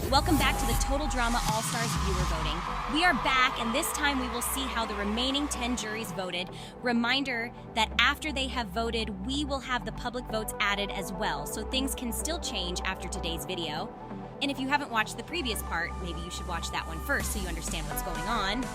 welcome back to the Total Drama All-Stars viewer voting. We are back, and this time we will see how the remaining 10 juries voted. Reminder that after they have voted, we will have the public votes added as well, so things can still change after today's video. And if you haven't watched the previous part, maybe you should watch that one first so you understand what's going on.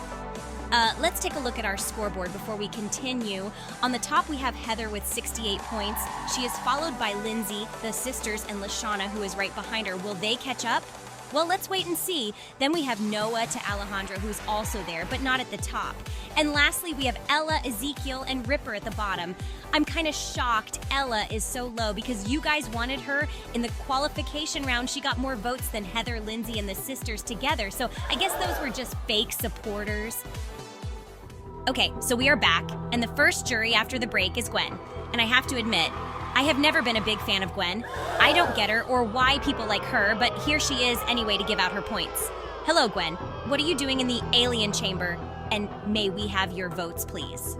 Let's take a look at our scoreboard before we continue. On the top, we have Heather with 68 points. She is followed by Lindsay, the sisters, and Lashana, who is right behind her. Will they catch up? Well, let's wait and see. Then we have Noah to Alejandra, who's also there, but not at the top. And lastly, we have Ella, Ezekiel, and Ripper at the bottom. I'm kind of shocked Ella is so low because you guys wanted her in the qualification round. She got more votes than Heather, Lindsay, and the sisters together. So I guess those were just fake supporters. Okay, so we are back, and the first jury after the break is Gwen. And I have to admit, I have never been a big fan of Gwen. I don't get her or why people like her, but here she is anyway to give out her points. Hello, Gwen. What are you doing in the alien chamber? And may we have your votes, please?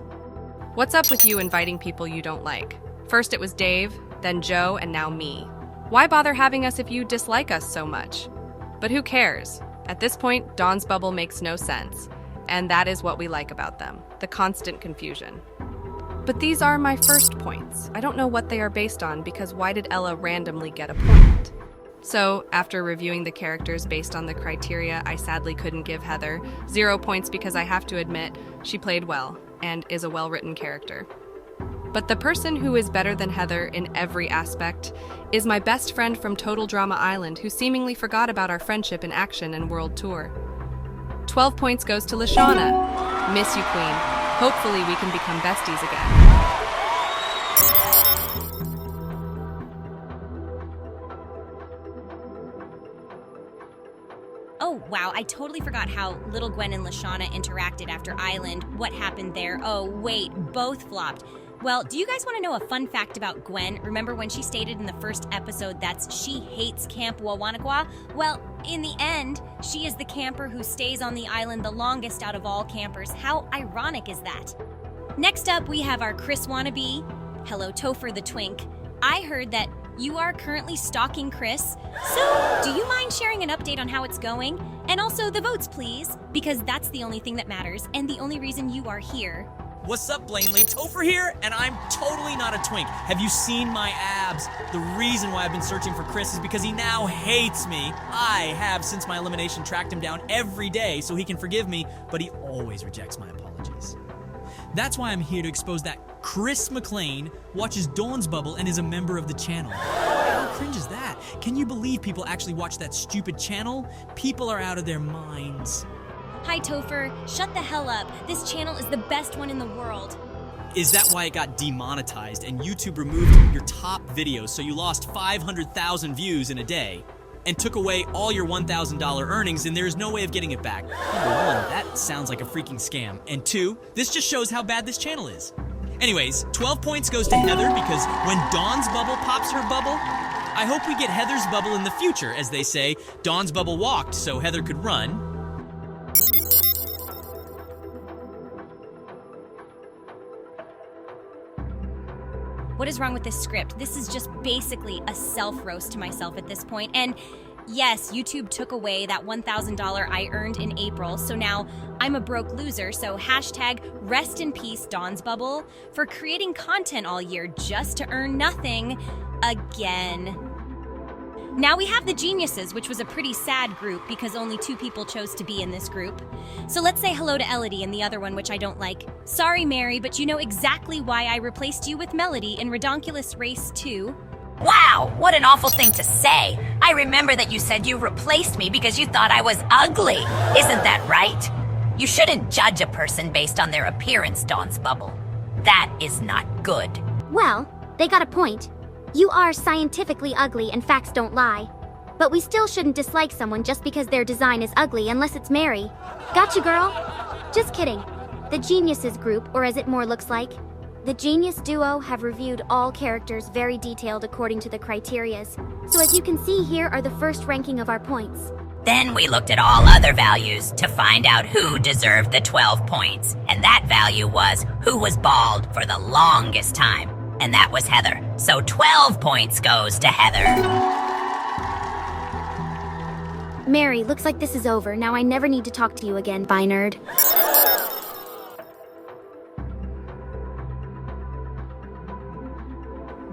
What's up with you inviting people you don't like? First it was Dave, then Joe, and now me. Why bother having us if you dislike us so much? But who cares? At this point, Dawn's bubble makes no sense. And that is what we like about them, the constant confusion. But these are my first points. I don't know what they are based on because why did Ella randomly get a point? So, after reviewing the characters based on the criteria, I sadly couldn't give Heather 0 points because I have to admit she played well and is a well-written character. But the person who is better than Heather in every aspect is my best friend from Total Drama Island who seemingly forgot about our friendship in action and world tour. 12 points goes to Lashana. Miss you, Queen. Hopefully we can become besties again. Oh, wow, I totally forgot how little Gwen and Lashana interacted after Island. What happened there? Oh, wait, both flopped. Well, do you guys want to know a fun fact about Gwen? Remember when she stated in the first episode that she hates Camp Wawanakwa? Well, in the end, she is the camper who stays on the island the longest out of all campers. How ironic is that? Next up, we have our Chris wannabe. Hello, Topher the Twink. I heard that you are currently stalking Chris, so do you mind sharing an update on how it's going? And also the votes, please, because that's the only thing that matters and the only reason you are here. What's up, Blanley? Topher here, and I'm totally not a twink. Have you seen my abs? The reason why I've been searching for Chris is because he now hates me. I have, since my elimination, tracked him down every day so he can forgive me, but he always rejects my apologies. That's why I'm here to expose that Chris McLean watches Dawn's Bubble and is a member of the channel. How cringe is that? Can you believe people actually watch that stupid channel? People are out of their minds. Hi, Topher. Shut the hell up. This channel is the best one in the world. Is that why it got demonetized and YouTube removed your top videos so you lost 500,000 views in a day and took away all your $1,000 earnings and there's no way of getting it back? Number one, that sounds like a freaking scam. And two, this just shows how bad this channel is. Anyways, 12 points goes to Heather because when Dawn's bubble pops her bubble, I hope we get Heather's bubble in the future. As they say, Dawn's bubble walked so Heather could run. What is wrong with this script? This is just basically a self-roast to myself at this point. And yes, YouTube took away that $1,000 I earned in April, so now I'm a broke loser. So hashtag rest in peace, Dawn's Bubble, for creating content all year just to earn nothing again. Now we have the Geniuses, which was a pretty sad group because only 2 people chose to be in this group. So let's say hello to Elodie and the other one, which I don't like. Sorry, Mary, but you know exactly why I replaced you with Melody in Redonkulous Race 2. Wow, what an awful thing to say. I remember that you said you replaced me because you thought I was ugly. Isn't that right? You shouldn't judge a person based on their appearance, Dawn's Bubble. That is not good. Well, they got a point. You are scientifically ugly and facts don't lie. But we still shouldn't dislike someone just because their design is ugly unless it's Mary. Gotcha, girl? Just kidding. The Geniuses group, or as it more looks like, the Genius Duo have reviewed all characters very detailed according to the criterias. So as you can see, here are the first ranking of our points. Then we looked at all other values to find out who deserved the 12 points. And that value was who was bald for the longest time. And that was Heather. So 12 points goes to Heather. Mary, looks like this is over. Now I never need to talk to you again. Bye, nerd.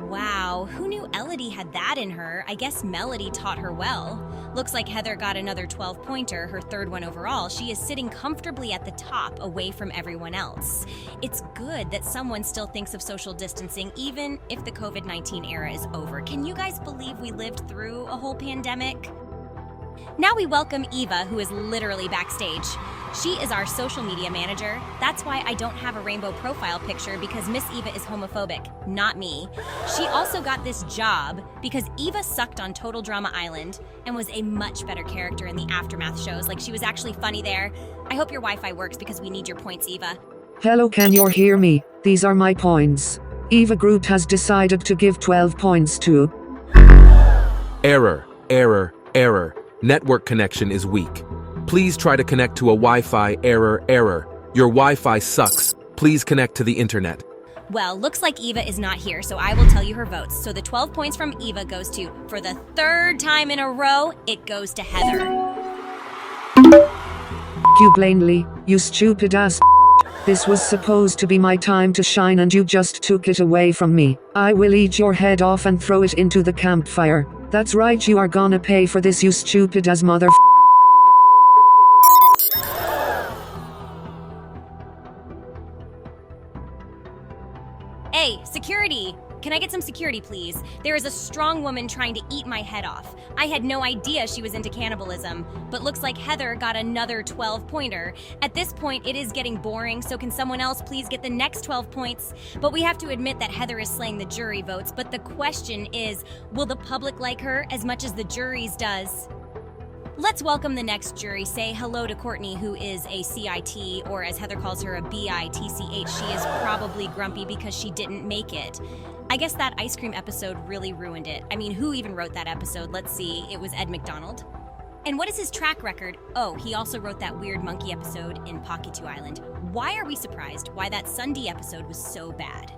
Wow, who knew Elodie had that in her? I guess Melody taught her well. Looks like Heather got another 12-pointer, her third one overall. She is sitting comfortably at the top, away from everyone else. It's good that someone still thinks of social distancing, even if the COVID-19 era is over. Can you guys believe we lived through a whole pandemic? Now we welcome Eva, who is literally backstage. She is our social media manager. That's why I don't have a rainbow profile picture, because Miss Eva is homophobic, not me. She also got this job because Eva sucked on Total Drama Island and was a much better character in the Aftermath shows. Like, she was actually funny there. I hope your Wi-Fi works because we need your points, Eva. Hello, can you hear me? These are my points. Eva Group has decided to give 12 points to... Error, error, error. Network connection is weak. Please try to connect to a Wi-Fi. Error, error. Your Wi-Fi sucks. Please connect to the internet. Well, looks like Eva is not here, so I will tell you her votes. So the 12 points from Eva goes to, for the third time in a row, it goes to Heather. You plainly, you stupid ass. This was supposed to be my time to shine and you just took it away from me. I will eat your head off and throw it into the campfire. That's right, you are gonna pay for this, you stupid ass mother. Hey, security! Can I get some security, please? There is a strong woman trying to eat my head off. I had no idea she was into cannibalism, but looks like Heather got another 12-pointer. At this point, it is getting boring, so can someone else please get the next 12 points? But we have to admit that Heather is slaying the jury votes, but the question is, will the public like her as much as the jury's does? Let's welcome the next jury. Say hello to Courtney, who is a CIT, or as Heather calls her, a BITCH. She is probably grumpy because she didn't make it. I guess that ice cream episode really ruined it. I mean, who even wrote that episode? Let's see. It was Ed McDonald. And what is his track record? Oh, he also wrote that weird monkey episode in Pakitu Island. Why are we surprised why that Sunday episode was so bad?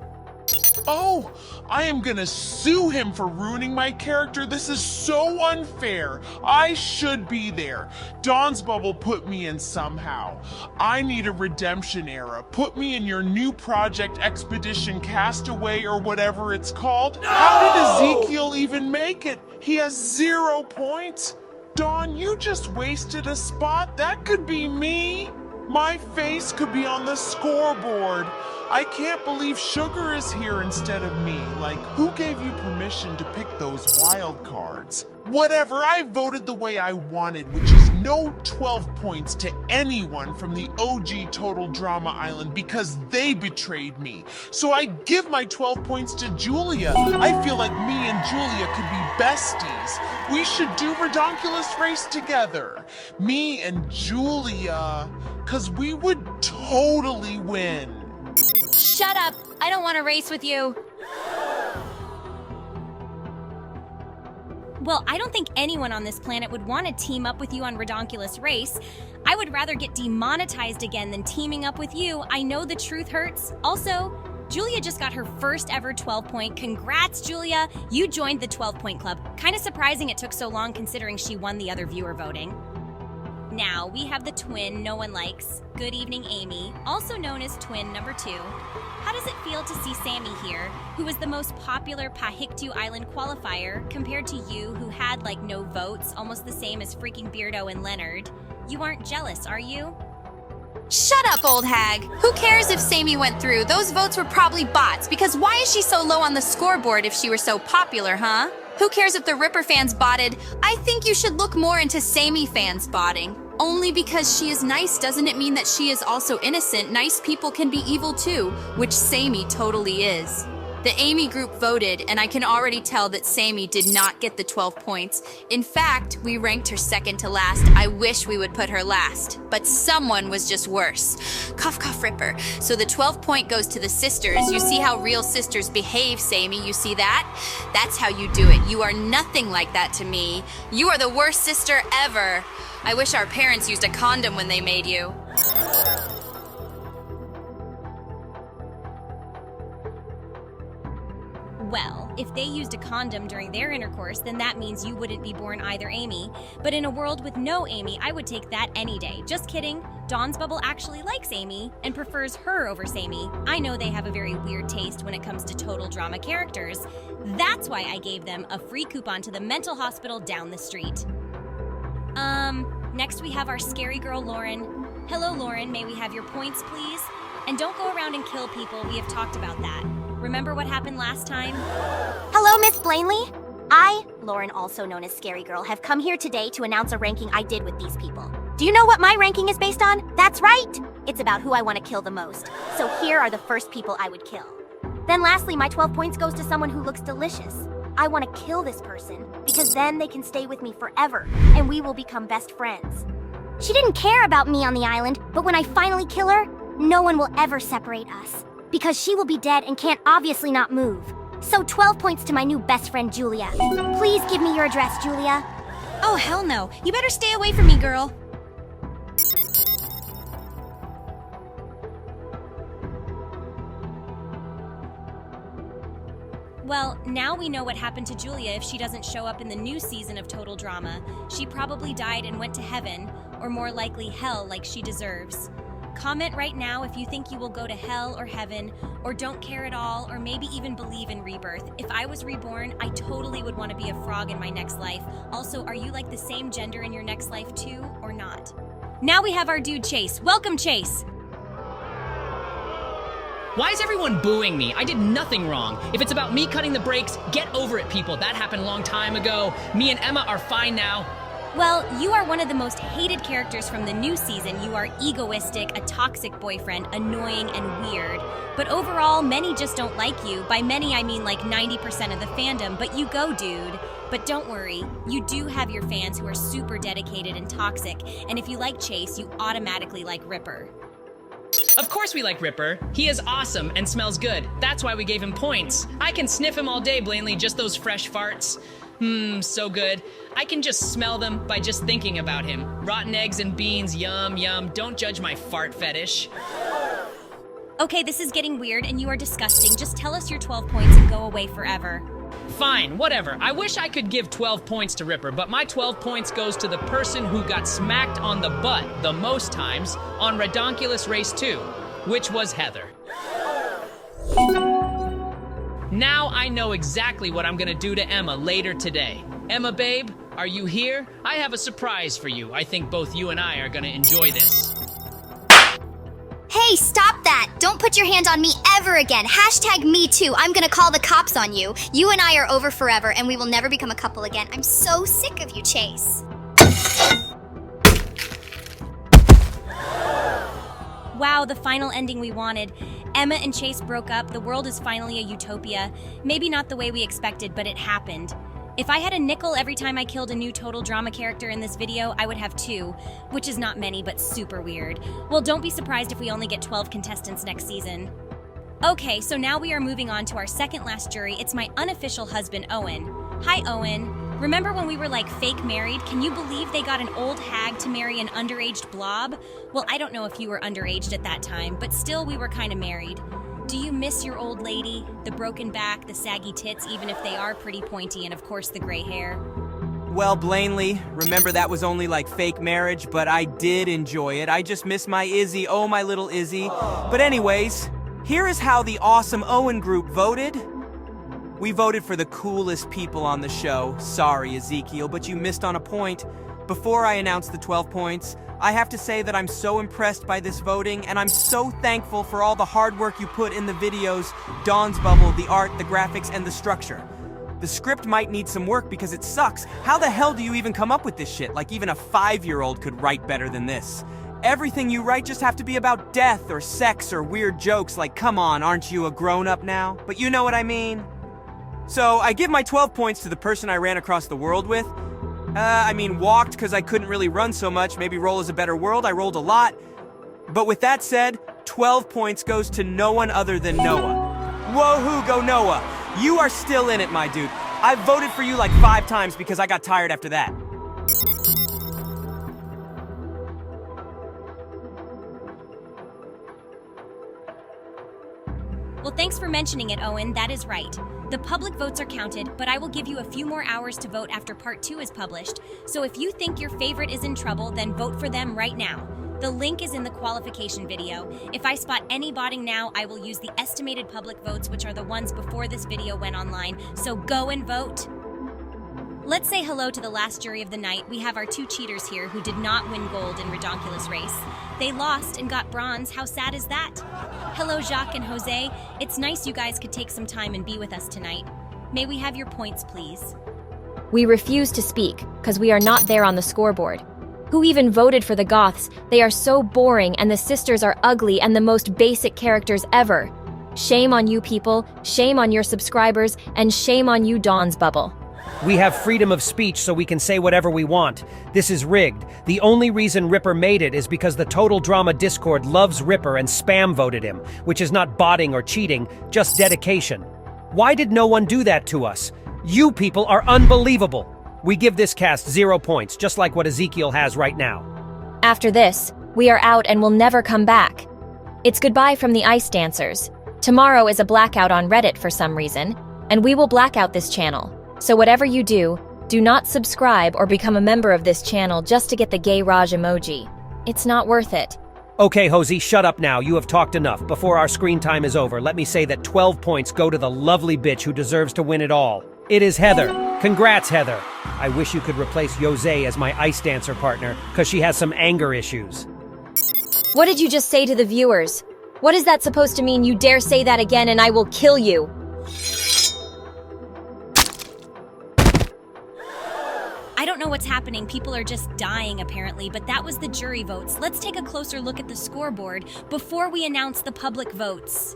Oh, I am gonna sue him for ruining my character. This is so unfair. I should be there. Dawn's Bubble put me in somehow. I need a redemption era. Put me in your new project, Expedition Castaway, or whatever it's called. No! How did Ezekiel even make it? He has 0 points. Dawn, you just wasted a spot. That could be me. My face could be on the scoreboard. I can't believe Sugar is here instead of me. Like, who gave you permission to pick those wild cards? Whatever, I voted the way I wanted, which is no 12 points to anyone from the OG Total Drama Island because they betrayed me. So I give my 12 points to Julia. I feel like me and Julia could be besties. We should do Redonkulous Race together. Me and Julia, cause we would totally win. Shut up! I don't want to race with you! Well, I don't think anyone on this planet would want to team up with you on Redonkulous Race. I would rather get demonetized again than teaming up with you. I know the truth hurts. Also, Julia just got her first ever 12-point. Congrats, Julia! You joined the 12-point club. Kind of surprising it took so long considering she won the other viewer voting. Now, we have the twin no one likes. Good evening, Amy, also known as twin number 2. How does it feel to see Sammy here, who was the most popular Pahiktu Island qualifier, compared to you, who had like no votes, almost the same as freaking Beardo and Leonard? You aren't jealous, are you? Shut up, old hag. Who cares if Sammy went through? Those votes were probably bots, because why is she so low on the scoreboard if she were so popular, huh? Who cares if the Ripper fans botted? I think you should look more into Sammy fans botting. Only because she is nice doesn't it mean that she is also innocent. Nice people can be evil too, which Sammy totally is. The Amy group voted, and I can already tell that Sammy did not get the 12 points. In fact, we ranked her second to last. I wish we would put her last, but someone was just worse. Cough, cough, Ripper. So the 12 point goes to the sisters. You see how real sisters behave, Sammy, you see that? That's how you do it. You are nothing like that to me. You are the worst sister ever. I wish our parents used a condom when they made you. Well, if they used a condom during their intercourse, then that means you wouldn't be born either, Amy. But in a world with no Amy, I would take that any day. Just kidding. Dawn's Bubble actually likes Amy and prefers her over Sammy. I know they have a very weird taste when it comes to total drama characters. That's why I gave them a free coupon to the mental hospital down the street. Next we have our scary girl, Lauren. Hello, Lauren. May we have your points, please? And don't go around and kill people. We have talked about that. Remember what happened last time? Hello, Miss Blanley. I, Lauren, also known as Scary Girl, have come here today to announce a ranking I did with these people. Do you know what my ranking is based on? That's right! It's about who I want to kill the most. So here are the first people I would kill. Then lastly, my 12 points goes to someone who looks delicious. I want to kill this person because then they can stay with me forever and we will become best friends. She didn't care about me on the island, but when I finally kill her, no one will ever separate us because she will be dead and can't obviously not move. So 12 points to my new best friend, Julia. Please give me your address, Julia. Oh, hell no. You better stay away from me, girl. Well, now we know what happened to Julia if she doesn't show up in the new season of Total Drama. She probably died and went to heaven, or more likely hell like she deserves. Comment right now if you think you will go to hell or heaven, or don't care at all, or maybe even believe in rebirth. If I was reborn, I totally would want to be a frog in my next life. Also, are you like the same gender in your next life too, or not? Now we have our dude Chase. Welcome, Chase! Why is everyone booing me? I did nothing wrong. If it's about me cutting the brakes, get over it, people. That happened a long time ago. Me and Emma are fine now. Well, you are one of the most hated characters from the new season. You are egoistic, a toxic boyfriend, annoying, and weird. But overall, many just don't like you. By many, I mean like 90% of the fandom, but you go, dude. But don't worry, you do have your fans who are super dedicated and toxic, and if you like Chase, you automatically like Ripper. Of course we like Ripper. He is awesome and smells good. That's why we gave him points. I can sniff him all day, Blanley, just those fresh farts. So good. I can just smell them by just thinking about him. Rotten eggs and beans, yum, yum. Don't judge my fart fetish. Okay, this is getting weird and you are disgusting. Just tell us your 12 points and go away forever. Fine, whatever. I wish I could give 12 points to Ripper, but my 12 points goes to the person who got smacked on the butt the most times on Redonkulous Race 2, which was Heather. Now I know exactly what I'm gonna do to Emma later today. Emma, babe, are you here? I have a surprise for you. I think both you and I are gonna enjoy this. Hey, stop that! Don't put your hand on me ever again. Hashtag me too. I'm gonna call the cops on you. You and I are over forever and we will never become a couple again. I'm so sick of you, Chase. Wow, the final ending we wanted. Emma and Chase broke up. The world is finally a utopia. Maybe not the way we expected, but it happened. If I had a nickel every time I killed a new Total Drama character in this video, I would have 2, which is not many, but super weird. Well, don't be surprised if we only get 12 contestants next season. Okay, so now we are moving on to our second last jury. It's my unofficial husband, Owen. Hi, Owen. Remember when we were like fake married? Can you believe they got an old hag to marry an underaged blob? Well, I don't know if you were underaged at that time, but still we were kind of married. Do you miss your old lady? The broken back, the saggy tits, even if they are pretty pointy, and of course the gray hair. Well, Blanley, remember that was only like fake marriage, but I did enjoy it. I just miss my Izzy, oh my little Izzy. But anyways, here is how the awesome Owen group voted. We voted for the coolest people on the show. Sorry, Ezekiel, but you missed on a point. Before I announce the 12 points, I have to say that I'm so impressed by this voting, and I'm so thankful for all the hard work you put in the videos, Dawn's Bubble, the art, the graphics, and the structure. The script might need some work because it sucks. How the hell do you even come up with this shit? Like even a 5-year-old could write better than this. Everything you write just have to be about death or sex or weird jokes like, come on, aren't you a grown-up now? But you know what I mean? So I give my 12 points to the person I ran across the world with. Walked because I couldn't really run so much. Maybe roll is a better word. I rolled a lot. But with that said, 12 points goes to no one other than Noah. Woohoo, go Noah. You are still in it, my dude. I voted for you like 5 times because I got tired after that. Well, thanks for mentioning it, Owen. That is right. The public votes are counted, but I will give you a few more hours to vote after part 2 is published. So if you think your favorite is in trouble, then vote for them right now. The link is in the qualification video. If I spot any botting now, I will use the estimated public votes, which are the ones before this video went online. So go and vote. Let's say hello to the last jury of the night. We have our 2 cheaters here who did not win gold in Redonkulous race. They lost and got bronze. How sad is that? Hello, Jacques and Jose. It's nice you guys could take some time and be with us tonight. May we have your points, please? We refuse to speak, because we are not there on the scoreboard. Who even voted for the Goths? They are so boring, and the sisters are ugly and the most basic characters ever. Shame on you people, shame on your subscribers, and shame on you, Dawn's Bubble. We have freedom of speech so we can say whatever we want. This is rigged. The only reason Ripper made it is because the Total Drama Discord loves Ripper and spam voted him, which is not botting or cheating, just dedication. Why did no one do that to us? You people are unbelievable. We give this cast 0 points, just like what Ezekiel has right now. After this, we are out and will never come back. It's goodbye from the Ice Dancers. Tomorrow is a blackout on Reddit for some reason, and we will black out this channel. So whatever you do, do not subscribe or become a member of this channel just to get the gay Raj emoji. It's not worth it. Okay, Hosey, shut up now. You have talked enough. Before our screen time is over, let me say that 12 points go to the lovely bitch who deserves to win it all. It is Heather. Congrats, Heather. I wish you could replace Jose as my ice dancer partner, because she has some anger issues. What did you just say to the viewers? What is that supposed to mean? You dare say that again and I will kill you. I don't know what's happening. People are just dying, apparently, but that was the jury votes. Let's take a closer look at the scoreboard before we announce the public votes.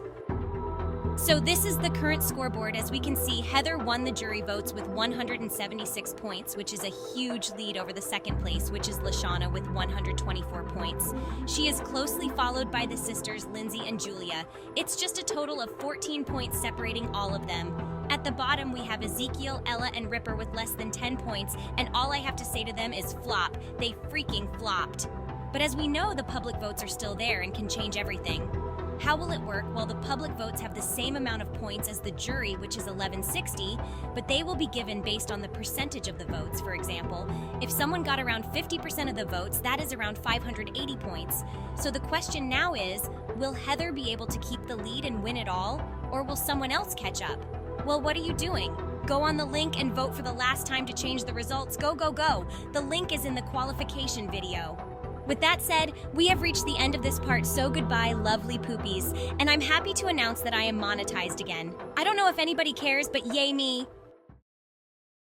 So this is the current scoreboard. As we can see, Heather won the jury votes with 176 points, which is a huge lead over the second place, which is Lashana with 124 points. She is closely followed by the sisters Lindsay and Julia. It's just a total of 14 points separating all of them. At the bottom, we have Ezekiel, Ella, and Ripper with less than 10 points, and all I have to say to them is flop. They freaking flopped. But as we know, the public votes are still there and can change everything. How will it work? Well, the public votes have the same amount of points as the jury, which is 1160, but they will be given based on the percentage of the votes. For example, if someone got around 50% of the votes, that is around 580 points. So the question now is, will Heather be able to keep the lead and win it all, or will someone else catch up? Well, what are you doing? Go on the link and vote for the last time to change the results. Go, go, go! The link is in the qualification video. With that said, we have reached the end of this part, so goodbye, lovely poopies. And I'm happy to announce that I am monetized again. I don't know if anybody cares, but yay me!